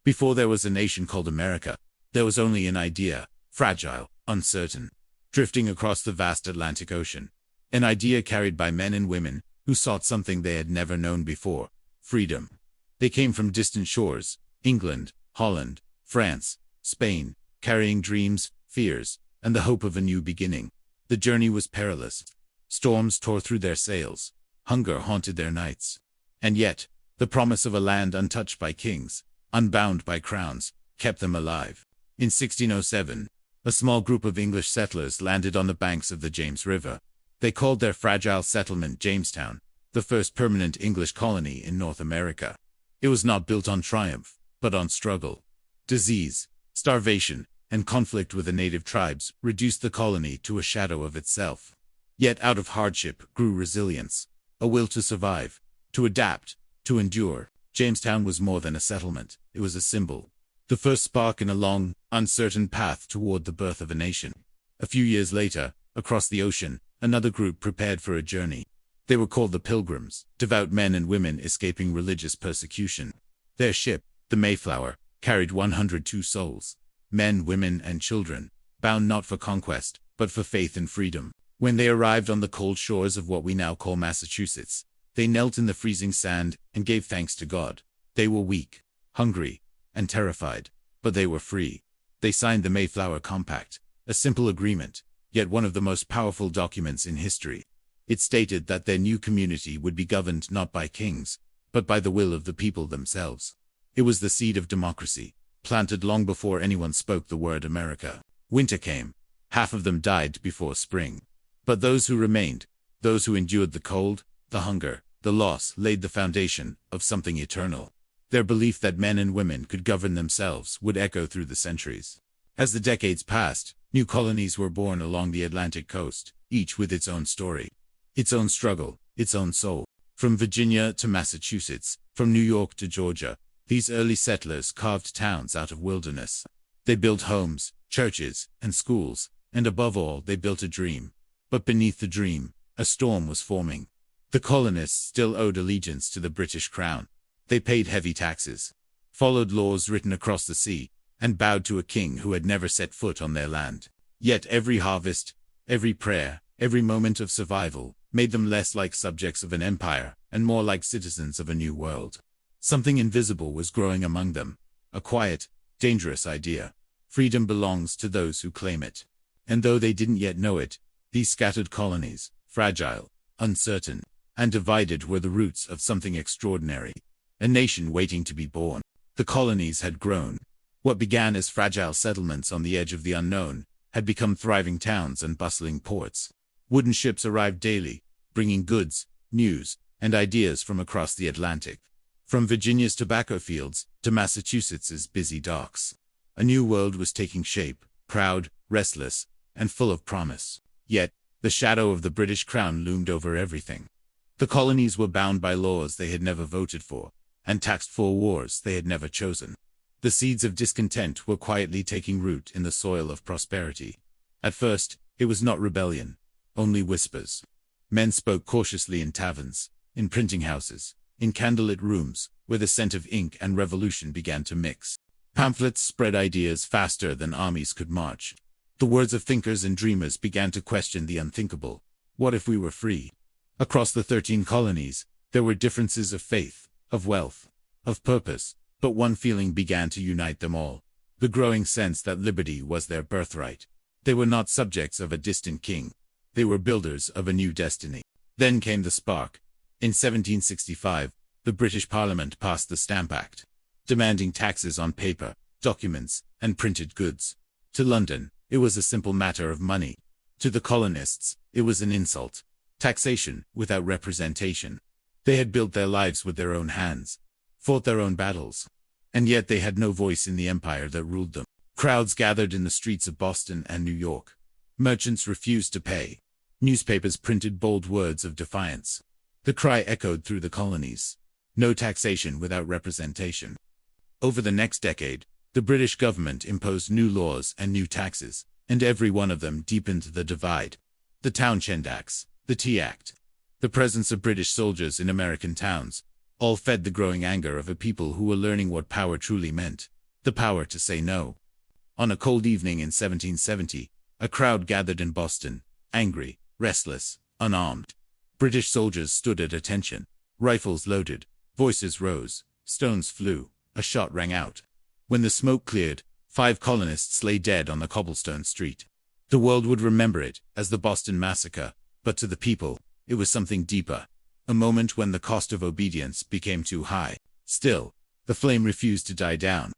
Before there was a nation called America, there was only an idea, fragile, uncertain, drifting across the vast Atlantic Ocean. An idea carried by men and women who sought something they had never known before: freedom. They came from distant shores, England, Holland, France, Spain, carrying dreams, fears, and the hope of a new beginning. The journey was perilous. Storms tore through their sails. Hunger haunted their nights. And yet, the promise of a land untouched by kings, unbound by crowns, kept them alive. In 1607, a small group of English settlers landed on the banks of the James River. They called their fragile settlement Jamestown, the first permanent English colony in North America. It was not built on triumph, but on struggle. Disease, starvation, and conflict with the native tribes reduced the colony to a shadow of itself. Yet out of hardship grew resilience, a will to survive, to adapt, to endure. Jamestown was more than a settlement, it was a symbol. The first spark in a long, uncertain path toward the birth of a nation. A few years later, across the ocean, another group prepared for a journey. They were called the Pilgrims, devout men and women escaping religious persecution. Their ship, the Mayflower, carried 102 souls, men, women, and children, bound not for conquest, but for faith and freedom. When they arrived on the cold shores of what we now call Massachusetts, they knelt in the freezing sand and gave thanks to God. They were weak, hungry, and terrified, but they were free. They signed the Mayflower Compact, a simple agreement, yet one of the most powerful documents in history. It stated that their new community would be governed not by kings, but by the will of the people themselves. It was the seed of democracy, planted long before anyone spoke the word America. Winter came. Half of them died before spring. But those who remained, those who endured the cold, the hunger, the loss, laid the foundation of something eternal. Their belief that men and women could govern themselves would echo through the centuries. As the decades passed, new colonies were born along the Atlantic coast, each with its own story, its own struggle, its own soul. From Virginia to Massachusetts, from New York to Georgia, these early settlers carved towns out of wilderness. They built homes, churches, and schools, and above all, they built a dream. But beneath the dream, a storm was forming. The colonists still owed allegiance to the British crown. They paid heavy taxes, followed laws written across the sea, and bowed to a king who had never set foot on their land. Yet every harvest, every prayer, every moment of survival made them less like subjects of an empire and more like citizens of a new world. Something invisible was growing among them, a quiet, dangerous idea. Freedom belongs to those who claim it. And though they didn't yet know it, these scattered colonies, fragile, uncertain, and divided, were the roots of something extraordinary. A nation waiting to be born. The colonies had grown. What began as fragile settlements on the edge of the unknown had become thriving towns and bustling ports. Wooden ships arrived daily, bringing goods, news, and ideas from across the Atlantic. From Virginia's tobacco fields to Massachusetts's busy docks. A new world was taking shape, proud, restless, and full of promise. Yet, the shadow of the British crown loomed over everything. The colonies were bound by laws they had never voted for, and taxed for wars they had never chosen. The seeds of discontent were quietly taking root in the soil of prosperity. At first, it was not rebellion, only whispers. Men spoke cautiously in taverns, in printing houses, in candlelit rooms, where the scent of ink and revolution began to mix. Pamphlets spread ideas faster than armies could march. The words of thinkers and dreamers began to question the unthinkable. What if we were free? Across the 13 colonies, there were differences of faith, of wealth, of purpose, but one feeling began to unite them all: the growing sense that liberty was their birthright. They were not subjects of a distant king. They were builders of a new destiny. Then came the spark. In 1765, the British Parliament passed the Stamp Act, demanding taxes on paper, documents, and printed goods. To London, it was a simple matter of money. To the colonists, it was an insult. Taxation without representation. They had built their lives with their own hands, fought their own battles, and yet they had no voice in the empire that ruled them. Crowds gathered in the streets of Boston and New York. Merchants refused to pay. Newspapers printed bold words of defiance. The cry echoed through the colonies: no taxation without representation. Over the next decade, the British government imposed new laws and new taxes, and every one of them deepened the divide. The Townshend Acts, the Tea Act, the presence of British soldiers in American towns, all fed the growing anger of a people who were learning what power truly meant. the power to say no. On a cold evening in 1770, a crowd gathered in Boston, angry, restless, unarmed. British soldiers stood at attention, rifles loaded, voices rose, stones flew, a shot rang out. When the smoke cleared, 5 colonists lay dead on the cobblestone street. The world would remember it as the Boston Massacre, but to the people, it was something deeper. A moment when the cost of obedience became too high. Still, the flame refused to die down.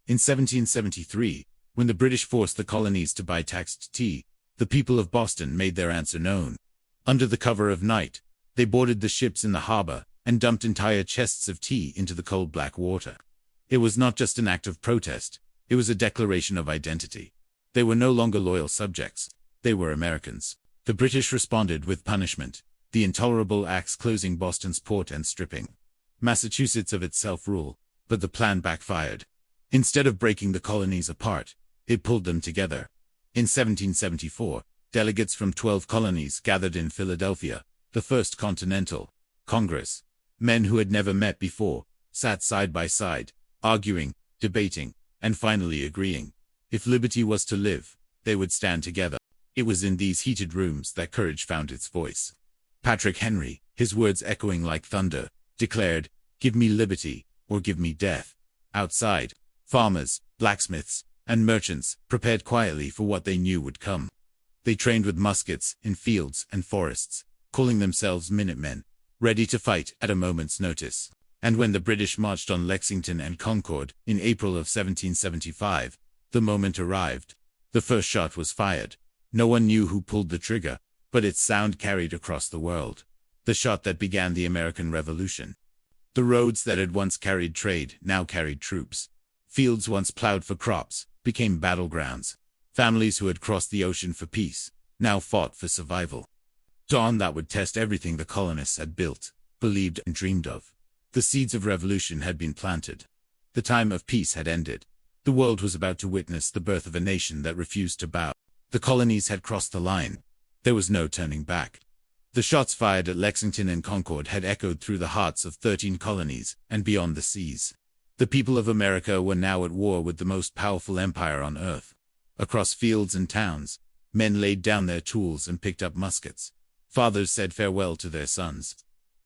In 1773, when the British forced the colonies to buy taxed tea, the people of Boston made their answer known. Under the cover of night, they boarded the ships in the harbor and dumped entire chests of tea into the cold black water. It was not just an act of protest, it was a declaration of identity. They were no longer loyal subjects, they were Americans. The British responded with punishment, the intolerable acts closing Boston's port and stripping Massachusetts of its self-rule, but the plan backfired. Instead of breaking the colonies apart, it pulled them together. In 1774, delegates from 12 colonies gathered in Philadelphia, the First Continental Congress. Men who had never met before, sat side by side, arguing, debating, and finally agreeing. If liberty was to live, they would stand together. It was in these heated rooms that courage found its voice. Patrick Henry, his words echoing like thunder, declared, "Give me liberty, or give me death." Outside, farmers, blacksmiths, and merchants prepared quietly for what they knew would come. They trained with muskets in fields and forests, calling themselves Minutemen, ready to fight at a moment's notice. And when the British marched on Lexington and Concord in April of 1775, the moment arrived. The first shot was fired. No one knew who pulled the trigger, but its sound carried across the world. The shot that began the American Revolution. The roads that had once carried trade now carried troops. Fields once plowed for crops became battlegrounds. Families who had crossed the ocean for peace now fought for survival. Dawn that would test everything the colonists had built, believed, and dreamed of. The seeds of revolution had been planted. The time of peace had ended. The world was about to witness the birth of a nation that refused to bow. The colonies had crossed the line. There was no turning back. The shots fired at Lexington and Concord had echoed through the hearts of 13 colonies and beyond the seas. The people of America were now at war with the most powerful empire on earth. Across fields and towns, men laid down their tools and picked up muskets. Fathers said farewell to their sons.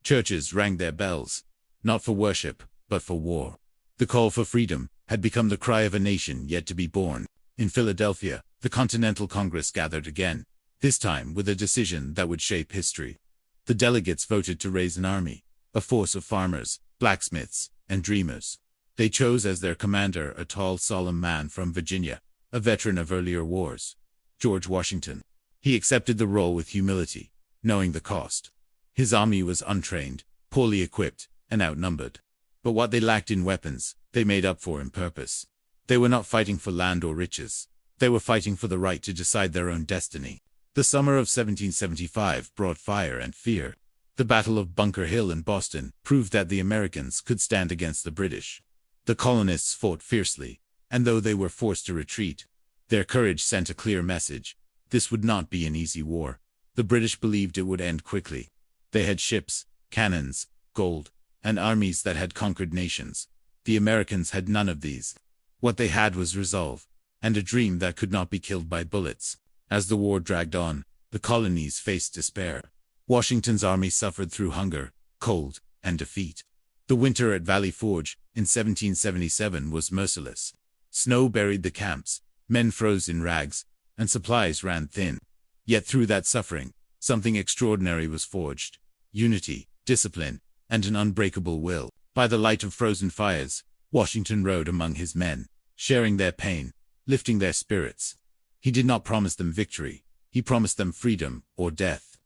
Churches rang their bells, not for worship, but for war. The call for freedom had become the cry of a nation yet to be born. In Philadelphia, the Continental Congress gathered again, this time with a decision that would shape history. The delegates voted to raise an army, a force of farmers, blacksmiths, and dreamers. They chose as their commander a tall, solemn man from Virginia, a veteran of earlier wars, George Washington. He accepted the role with humility, knowing the cost. His army was untrained, poorly equipped, and outnumbered. But what they lacked in weapons, they made up for in purpose. They were not fighting for land or riches. They were fighting for the right to decide their own destiny. The summer of 1775 brought fire and fear. The Battle of Bunker Hill in Boston proved that the Americans could stand against the British. The colonists fought fiercely, and though they were forced to retreat, their courage sent a clear message. This would not be an easy war. The British believed it would end quickly. They had ships, cannons, gold, and armies that had conquered nations. The Americans had none of these. What they had was resolve, and a dream that could not be killed by bullets. As the war dragged on, the colonies faced despair. Washington's army suffered through hunger, cold, and defeat. The winter at Valley Forge in 1777 was merciless. Snow buried the camps, men froze in rags, and supplies ran thin. Yet through that suffering, something extraordinary was forged. Unity, discipline, and an unbreakable will. By the light of frozen fires, Washington rode among his men, sharing their pain, lifting their spirits. He did not promise them victory, he promised them freedom or death.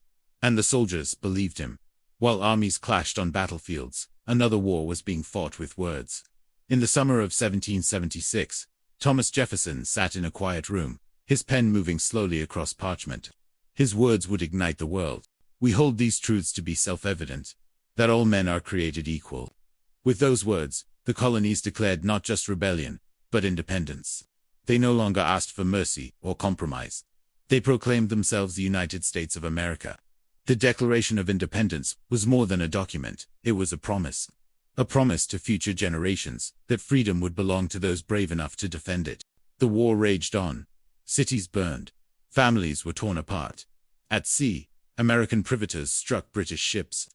And the soldiers believed him. While armies clashed on battlefields, another war was being fought with words. In the summer of 1776, Thomas Jefferson sat in a quiet room, his pen moving slowly across parchment. His words would ignite the world. We hold these truths to be self-evident, that all men are created equal. With those words, the colonies declared not just rebellion, but independence. They no longer asked for mercy or compromise. They proclaimed themselves the United States of America. The Declaration of Independence was more than a document, it was a promise. a promise to future generations that freedom would belong to those brave enough to defend it. The war raged on. Cities burned. Families were torn apart. At sea, American privateers struck British ships.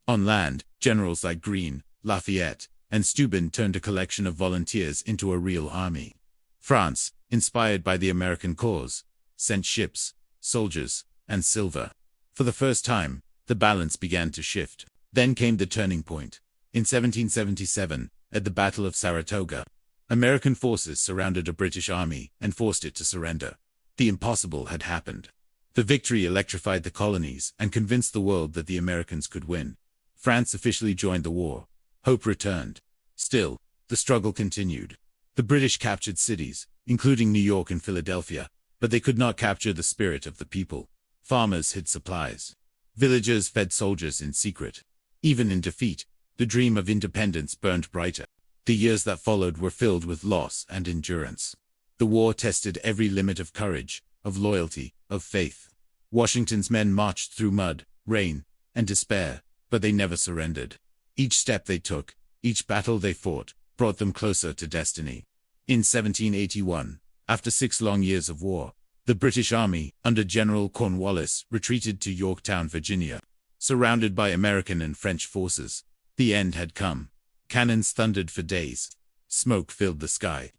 On land, generals like Greene, Lafayette, and Steuben turned a collection of volunteers into a real army. France, inspired by the American cause, sent ships, soldiers, and silver. For the first time, the balance began to shift. Then came the turning point. In 1777, at the Battle of Saratoga, American forces surrounded a British army and forced it to surrender. The impossible had happened. The victory electrified the colonies and convinced the world that the Americans could win. France officially joined the war. Hope returned. Still, the struggle continued. The British captured cities, including New York and Philadelphia, but they could not capture the spirit of the people. Farmers hid supplies. Villagers fed soldiers in secret. Even in defeat, the dream of independence burned brighter. The years that followed were filled with loss and endurance. The war tested every limit of courage, of loyalty, of faith. Washington's men marched through mud, rain, and despair, but they never surrendered. Each step they took, each battle they fought, brought them closer to destiny. In 1781, after 6 long years of war, the British Army, under General Cornwallis, retreated to Yorktown, Virginia. Surrounded by American and French forces, the end had come. Cannons thundered for days. Smoke filled the sky.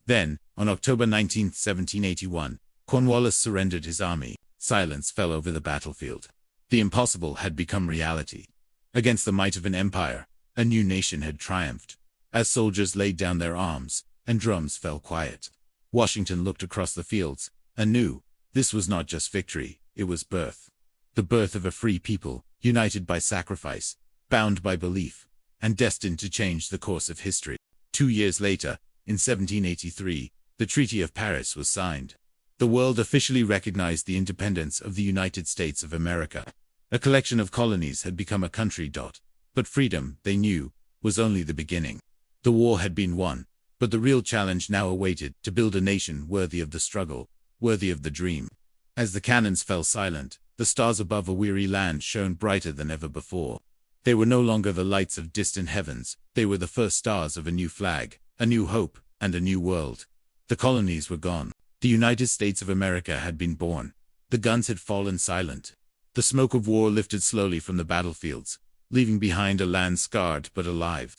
Then, on October 19, 1781, Cornwallis surrendered his army. Silence fell over the battlefield. The impossible had become reality. Against the might of an empire, a new nation had triumphed. As soldiers laid down their arms, and drums fell quiet, Washington looked across the fields, and knew this was not just victory, it was birth. The birth of a free people, united by sacrifice, bound by belief, and destined to change the course of history. 2 years later, in 1783, the Treaty of Paris was signed. The world officially recognized the independence of the United States of America. A collection of colonies had become a country. But freedom, they knew, was only the beginning. The war had been won, but the real challenge now awaited: to build a nation worthy of the struggle, worthy of the dream. As the cannons fell silent, the stars above a weary land shone brighter than ever before. They were no longer the lights of distant heavens, they were the first stars of a new flag, a new hope, and a new world. The colonies were gone. The United States of America had been born. The guns had fallen silent. The smoke of war lifted slowly from the battlefields, leaving behind a land scarred but alive.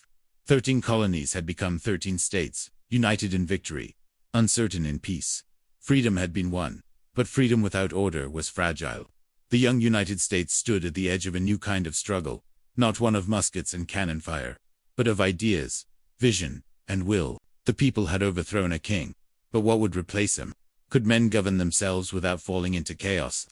13 colonies had become 13 states, united in victory, uncertain in peace. Freedom had been won, but freedom without order was fragile. The young United States stood at the edge of a new kind of struggle, not one of muskets and cannon fire, but of ideas, vision, and will. The people had overthrown a king, but what would replace him? Could men govern themselves without falling into chaos?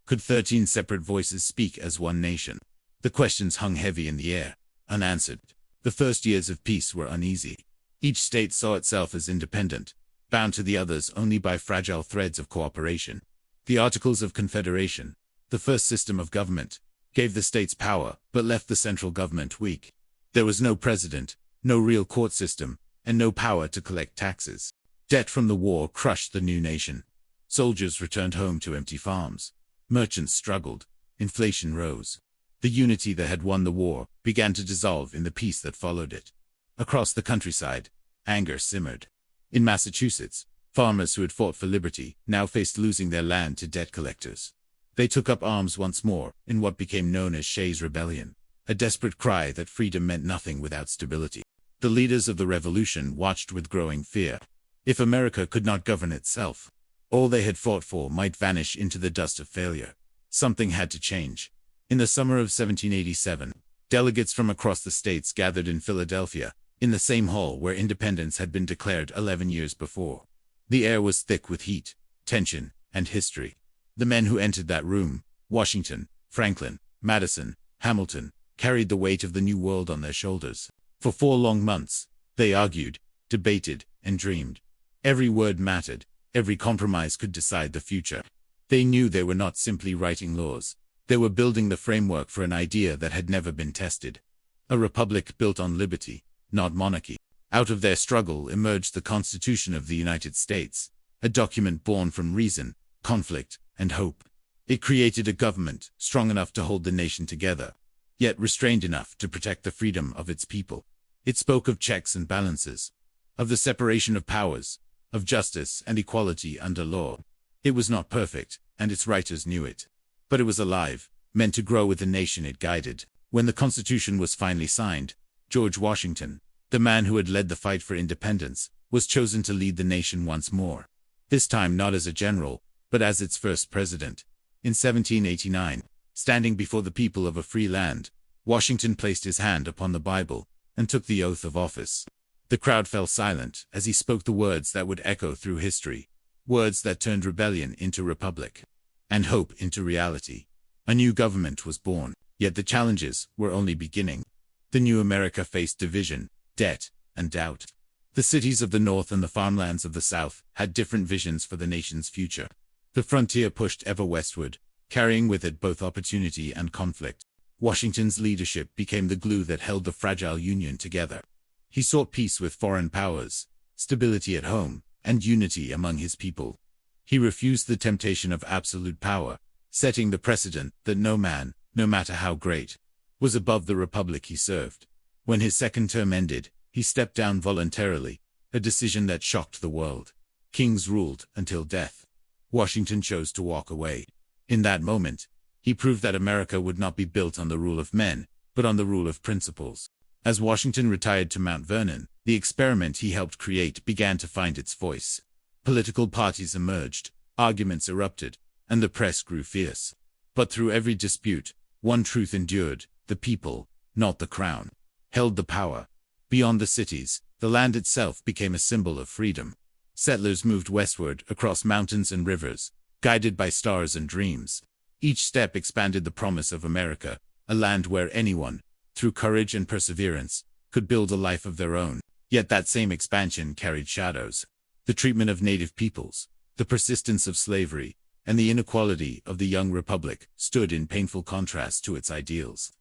Could 13 separate voices speak as one nation? The questions hung heavy in the air, unanswered. The first years of peace were uneasy. Each state saw itself as independent, bound to the others only by fragile threads of cooperation. The Articles of Confederation, the first system of government, gave the states power, but left the central government weak. There was no president, no real court system, and no power to collect taxes. Debt from the war crushed the new nation. Soldiers returned home to empty farms. Merchants struggled. Inflation rose. The unity that had won the war began to dissolve in the peace that followed it. Across the countryside, anger simmered. In Massachusetts, farmers who had fought for liberty now faced losing their land to debt collectors. They took up arms once more in what became known as Shays' Rebellion, a desperate cry that freedom meant nothing without stability. The leaders of the revolution watched with growing fear. If America could not govern itself, all they had fought for might vanish into the dust of failure. Something had to change. In the summer of 1787, delegates from across the states gathered in Philadelphia, in the same hall where independence had been declared 11 years before. The air was thick with heat, tension, and history. The men who entered that room, Washington, Franklin, Madison, Hamilton, carried the weight of the new world on their shoulders. For 4 long months, they argued, debated, and dreamed. Every word mattered. Every compromise could decide the future. They knew they were not simply writing laws. They were building the framework for an idea that had never been tested. A republic built on liberty, not monarchy. Out of their struggle emerged the Constitution of the United States, a document born from reason, conflict, and hope. It created a government strong enough to hold the nation together, yet restrained enough to protect the freedom of its people. It spoke of checks and balances, of the separation of powers, of justice and equality under law. It was not perfect, and its writers knew it. But it was alive, meant to grow with the nation it guided. When the Constitution was finally signed, George Washington, the man who had led the fight for independence, was chosen to lead the nation once more. This time not as a general, but as its first president. In 1789, standing before the people of a free land, Washington placed his hand upon the Bible and took the oath of office. The crowd fell silent as he spoke the words that would echo through history, words that turned rebellion into republic, and hope into reality. A new government was born, yet the challenges were only beginning. The new America faced division, debt, and doubt. The cities of the North and the farmlands of the South had different visions for the nation's future. The frontier pushed ever westward, carrying with it both opportunity and conflict. Washington's leadership became the glue that held the fragile Union together. He sought peace with foreign powers, stability at home, and unity among his people. He refused the temptation of absolute power, setting the precedent that no man, no matter how great, was above the republic he served. When his second term ended, he stepped down voluntarily, a decision that shocked the world. Kings ruled until death. Washington chose to walk away. In that moment, he proved that America would not be built on the rule of men, but on the rule of principles. As Washington retired to Mount Vernon, the experiment he helped create began to find its voice. Political parties emerged, arguments erupted, and the press grew fierce. But through every dispute, one truth endured: the people, not the crown, held the power. Beyond the cities, the land itself became a symbol of freedom. Settlers moved westward across mountains and rivers, guided by stars and dreams. Each step expanded the promise of America, a land where anyone, through courage and perseverance, could build a life of their own. Yet that same expansion carried shadows. The treatment of native peoples, the persistence of slavery, and the inequality of the young republic stood in painful contrast to its ideals.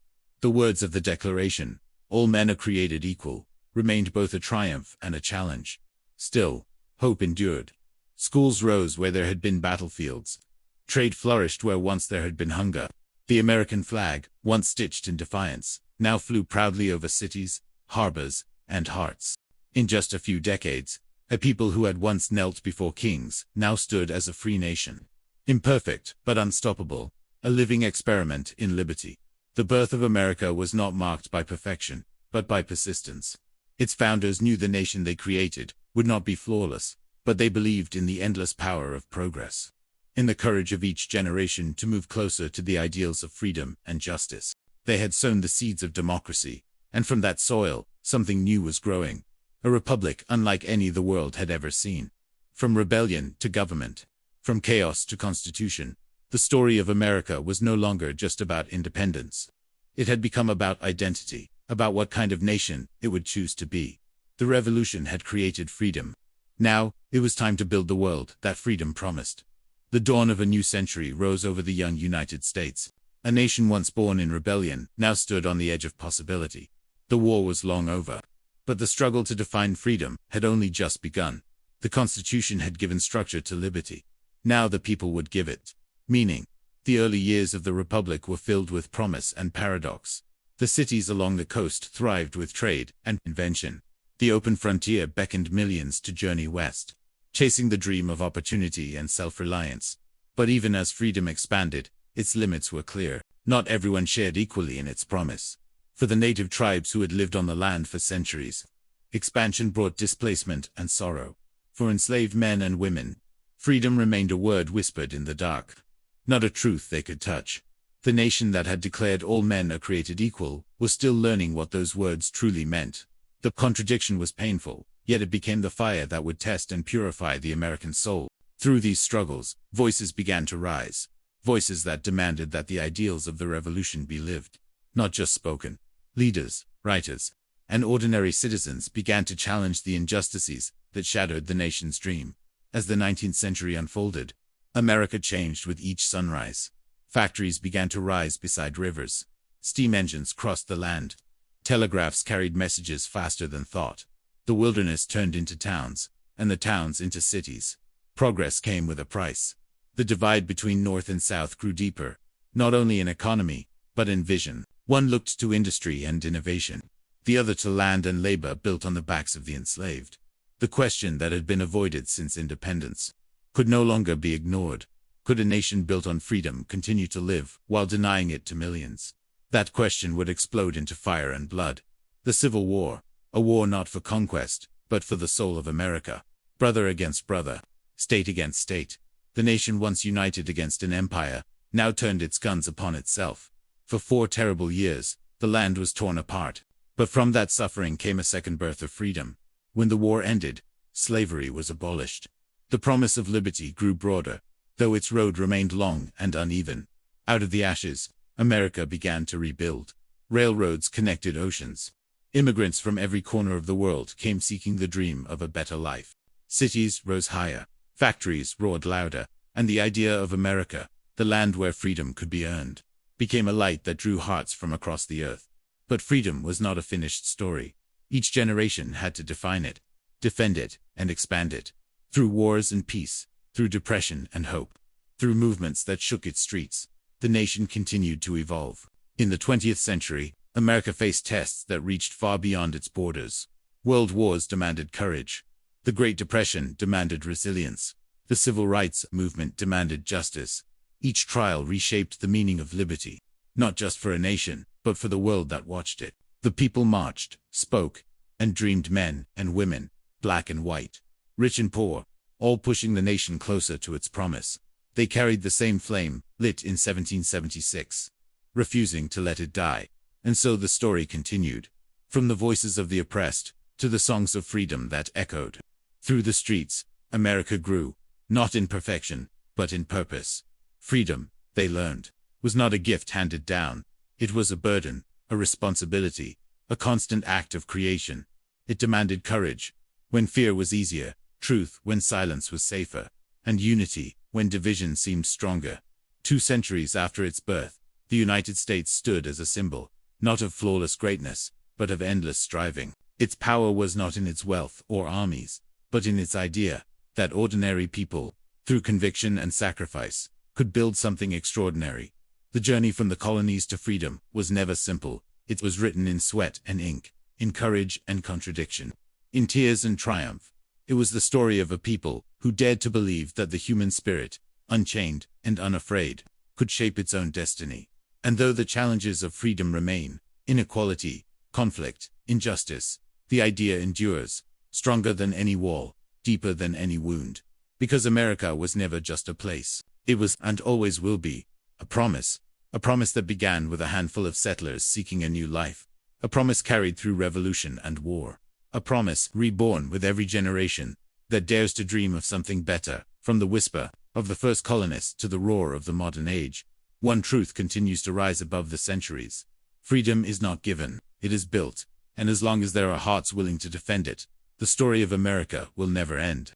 The words of the Declaration, "All men are created equal," remained both a triumph and a challenge. Still, hope endured. Schools rose where there had been battlefields. Trade flourished where once there had been hunger. The American flag, once stitched in defiance, now flew proudly over cities, harbors, and hearts. In just a few decades, a people who had once knelt before kings now stood as a free nation. Imperfect, but unstoppable, a living experiment in liberty. The birth of America was not marked by perfection, but by persistence. Its founders knew the nation they created would not be flawless, but they believed in the endless power of progress, in the courage of each generation to move closer to the ideals of freedom and justice. They had sown the seeds of democracy, and from that soil, something new was growing. A republic unlike any the world had ever seen. From rebellion to government, from chaos to constitution, the story of America was no longer just about independence. It had become about identity, about what kind of nation it would choose to be. The revolution had created freedom. Now, it was time to build the world that freedom promised. The dawn of a new century rose over the young United States. A nation once born in rebellion now stood on the edge of possibility. The war was long over, but the struggle to define freedom had only just begun. The Constitution had given structure to liberty. Now the people would give it meaning. The early years of the Republic were filled with promise and paradox. The cities along the coast thrived with trade and invention. The open frontier beckoned millions to journey west, chasing the dream of opportunity and self-reliance. But even as freedom expanded, its limits were clear. Not everyone shared equally in its promise. For the native tribes who had lived on the land for centuries, expansion brought displacement and sorrow. For enslaved men and women, freedom remained a word whispered in the dark, not a truth they could touch. The nation that had declared all men are created equal was still learning what those words truly meant. The contradiction was painful, yet it became the fire that would test and purify the American soul. Through these struggles, voices began to rise. Voices that demanded that the ideals of the revolution be lived, not just spoken. Leaders, writers, and ordinary citizens began to challenge the injustices that shadowed the nation's dream. As the 19th century unfolded, America changed with each sunrise. Factories began to rise beside rivers. Steam engines crossed the land. Telegraphs carried messages faster than thought. The wilderness turned into towns, and the towns into cities. Progress came with a price. The divide between North and South grew deeper, not only in economy, but in vision. One looked to industry and innovation. the other to land and labor built on the backs of the enslaved. The question that had been avoided since independence could no longer be ignored. Could a nation built on freedom continue to live while denying it to millions? That question would explode into fire and blood. The Civil War, a war not for conquest, but for the soul of America. Brother against brother, state against state. The nation once united against an empire, now turned its guns upon itself. For 4 terrible years, the land was torn apart. But from that suffering came a second birth of freedom. When the war ended, slavery was abolished. The promise of liberty grew broader, though its road remained long and uneven. Out of the ashes, America began to rebuild. Railroads connected oceans. Immigrants from every corner of the world came seeking the dream of a better life. Cities rose higher, factories roared louder, and the idea of America, the land where freedom could be earned, became a light that drew hearts from across the earth. But freedom was not a finished story. Each generation had to define it, defend it, and expand it. Through wars and peace, through depression and hope, through movements that shook its streets, the nation continued to evolve. In the 20th century, America faced tests that reached far beyond its borders. World wars demanded courage. The Great Depression demanded resilience. The Civil Rights Movement demanded justice. Each trial reshaped the meaning of liberty, not just for a nation, but for the world that watched it. The people marched, spoke, and dreamed, men and women, black and white, rich and poor, all pushing the nation closer to its promise. They carried the same flame, lit in 1776, refusing to let it die. And so the story continued, from the voices of the oppressed to the songs of freedom that echoed through the streets. America grew, not in perfection, but in purpose. Freedom, they learned, was not a gift handed down. It was a burden, a responsibility, a constant act of creation. It demanded courage when fear was easier, truth when silence was safer, and unity when division seemed stronger. 2 centuries after its birth, the United States stood as a symbol, not of flawless greatness, but of endless striving. Its power was not in its wealth or armies, but in its idea that ordinary people, through conviction and sacrifice, could build something extraordinary. The journey from the colonies to freedom was never simple. It was written in sweat and ink, in courage and contradiction, in tears and triumph. It was the story of a people who dared to believe that the human spirit, unchained and unafraid, could shape its own destiny. And though the challenges of freedom remain, inequality, conflict, injustice, the idea endures, stronger than any wall, deeper than any wound. Because America was never just a place. It was, and always will be, a promise that began with a handful of settlers seeking a new life, a promise carried through revolution and war, a promise reborn with every generation that dares to dream of something better. From the whisper of the first colonists to the roar of the modern age, one truth continues to rise above the centuries. Freedom is not given, it is built, and as long as there are hearts willing to defend it, the story of America will never end.